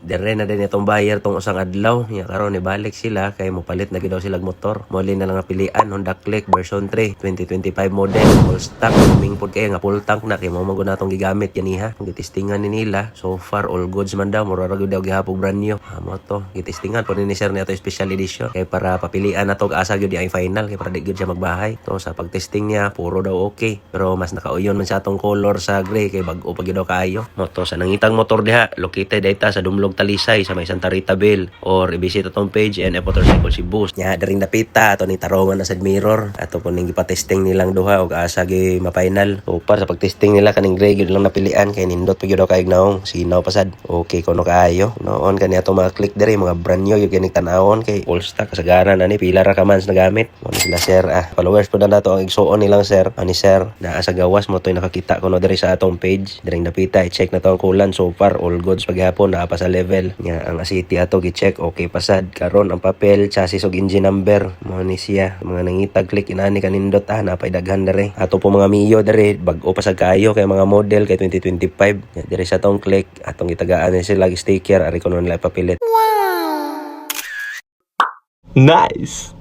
Dire na din itong buyer tong usang adlaw. Ya karon ni balik sila kay mopalit na gid daw sila motor. Muli na lang napilian Honda Click version 3 2025 model full stock. Mingpod kay nga full tank na kay mao man natong gigamit kaniha. Gitistingan ni nila. So far all goods man daw, mura ra gyud daw gihapon brand new. Amo to gitistingan po ni sir niya to special edition kay para papilian na to asa gyud ang final kay para di gyud siya magbahay. To sa pagtesting niya puro daw okay, pero mas nakauyon man sa atong color sa gray kay bag-o pa gyud daw kaayo. Mo to sa nangitang motor diha located data sa Dumlog Talisay sa may Santa Rita Ville, or i-visit atong page NF Motorcycle Cebu. Nya diri napita ato ni tarongan na sa mirror ato po ning gipatesting nilang duha og asa gi ma-final. So para sa pagtesting nila kaning gray gyud lang napilian kay nindot pa gyud daw kaig naong sinaw pasad. Okay kuno kaayo. Noon kani ato mga click diri mga brand new gyud kini tan-awon kay all stock kasagaran ani pila ra ka mans nagamit. Mo ni sila sir followers po na nato ang igsuon nilang sir. Ani sir naa sa gawas mo toy nakakita kuno diri sa atong page. Diri napita i-check na to ang kulan. So far all goods paghapon naa pa sa level. Nya ang asiti ato gi-check okay pasad. Karon ang papel, chassis ug engine number mo ni siya. Mga nangitag click inani kanindot napay daghan diri. Ato po mga Mio diri bag-o pasad kaayo kay mga model kay 2025. Nya diri sa atong click atong gitagaan ni sila sticker ari kuno nila papilit. Nice.